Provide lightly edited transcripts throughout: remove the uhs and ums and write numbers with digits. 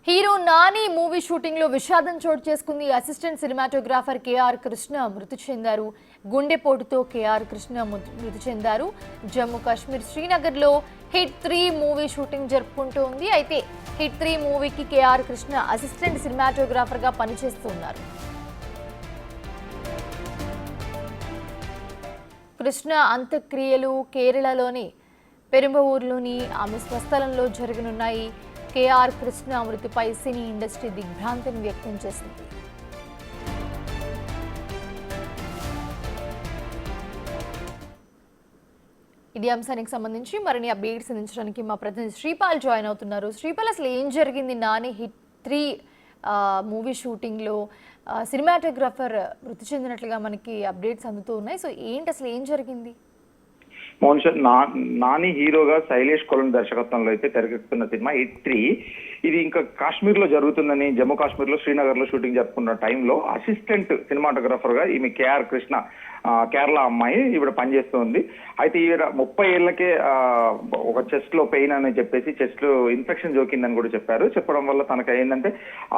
Hero Nani movie shooting లో విషాదం చోటు చేసుకుంది. అసిస్టెంట్ సినిమాటోగ్రాఫర్ కేఆర్ కృష్ణ మృతి చెందారు. గుండెపోటుతో కేఆర్ కృష్ణ మృతి చెందారు. జమ్మూ కాశ్మీర్ శ్రీనగర్ లో హిట్ 3 మూవీ షూటింగ్ జరుపుకుంటూ ఉంది. అయితే హిట్ 3 మూవీకి కేఆర్ కృష్ణ అసిస్టెంట్ సినిమాటోగ్రాఫర్ గా పనిచేస్తున్నారు. కృష్ణ అంత్యక్రియలు కేరళలోని పెరుంబవూరులోని ఆమె స్వస్థలంలో జరగనున్నాయి. కేఆర్ కృష్ణ మృతిపై సినీ ఇండస్ట్రీ దిగ్భ్రాంతిని వ్యక్తం చేసింది. ఇది అంశానికి సంబంధించి మరిన్ని అప్డేట్స్ అందించడానికి మా ప్రతినిధి శ్రీపాల్ జాయిన్ అవుతున్నారు. శ్రీపాల్, అసలు ఏం జరిగింది? నాని హిట్ 3 మూవీ షూటింగ్లో సినిమాటోగ్రాఫర్ మృతి చెందినట్లుగా మనకి అప్డేట్స్ అందుతూ ఉన్నాయి. సో ఏంటి, అసలు ఏం జరిగింది? నాని హీరోగా శైలేష్ కొలన్ దర్శకత్వంలో అయితే తెరకెక్కుతున్న సినిమా హిట్ 3 ఇది ఇంకా కాశ్మీర్ లో జరుగుతుందని, జమ్మూ కాశ్మీర్ లో శ్రీనగర్ లో షూటింగ్ జరుపుకున్న టైంలో అసిస్టెంట్ సినిమాటోగ్రాఫర్ గా ఈమె కేఆర్ కృష్ణ, కేరళ అమ్మాయి ఈవిడ పనిచేస్తుంది. అయితే ఈవిడ 30 ఏళ్లకే ఒక చెస్ట్ లో పెయిన్ అని చెప్పేసి చెస్ట్ లో ఇన్ఫెక్షన్ జోకిందని కూడా చెప్పారు. చెప్పడం వల్ల తనకు ఏంటంటే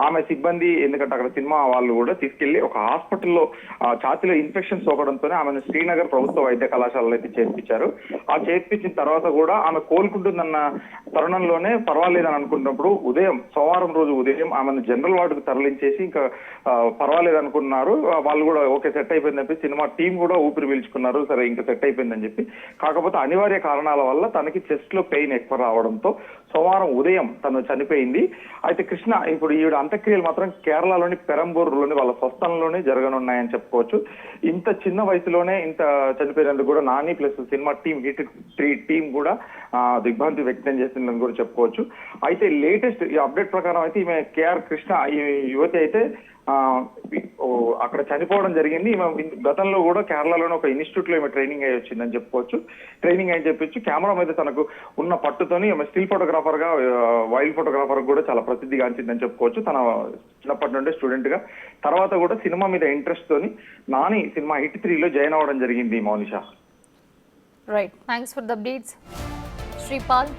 ఆమె సిబ్బంది, ఎందుకంటే అక్కడ సినిమా వాళ్ళు కూడా తీసుకెళ్లి ఒక హాస్పిటల్లో ఛాతీలో ఇన్ఫెక్షన్ సోకడంతోనే ఆమెను శ్రీనగర్ ప్రభుత్వ వైద్య కళాశాలలో అయితే చేర్పించారు. ఆ చేర్పించిన తర్వాత కూడా ఆమె కోలుకుంటుందన్న తరుణంలోనే పర్వాలేదని అనుకున్నప్పుడు సోమవారం రోజు ఉదయం ఆమెను జనరల్ వార్డుకు తరలించేసి ఇంకా పర్వాలేదు అనుకున్నారు. వాళ్ళు కూడా ఓకే సెట్ అయిపోయిందని చెప్పి సినిమా టీం కూడా ఊపిరి పీల్చుకున్నారు. సరే ఇంకా సెట్ అయిపోయిందని చెప్పి. కాకపోతే అనివార్య కారణాల వల్ల తనకి చెస్ట్ లో పెయిన్ ఎక్కువ రావడంతో సోమవారం ఉదయం తను చనిపోయింది. అయితే కృష్ణ ఇప్పుడు ఈవిడ అంత్యక్రియలు మాత్రం కేరళలోని పెరంబూరులోని వాళ్ళ స్వస్థలంలోనే జరగనున్నాయని చెప్పుకోవచ్చు. ఇంత చిన్న వయసులోనే ఇంత చనిపోయినందుకు కూడా Nani plus cinema team hit 3 team కూడా దిగ్భ్రాంతి వ్యక్తం చేసిందని కూడా చెప్పుకోవచ్చు. అయితే లేటెస్ట్ ఈ అప్డేట్ ప్రకారం అయితే ఈమె కేఆర్ కృష్ణ ఈ యువతి అయితే అక్కడ చనిపోవడం జరిగింది. ఈమె గతంలో కూడా కేరళలోని ఒక ఇన్స్టిట్యూట్ లో ఈమె ట్రైనింగ్ అయ్యి వచ్చిందని చెప్పుకోవచ్చు. ట్రైనింగ్ అని చెప్పొచ్చు. కెమెరా మీద తనకు ఉన్న పట్టుతోని ఈమె స్టిల్ ఫోటోగ్రాఫర్ గా, వైల్డ్ ఫోటోగ్రాఫర్ కూడా చాలా ప్రసిద్ధిగాంచిందని చెప్పుకోవచ్చు. తన చిన్నప్పటి నుండే స్టూడెంట్ గా తర్వాత కూడా సినిమా మీద ఇంట్రెస్ట్ తోని నాని సినిమా హిట్ 3 లో జాయిన్ అవ్వడం జరిగింది. Mounisha, right, thanks for the updates Sripal.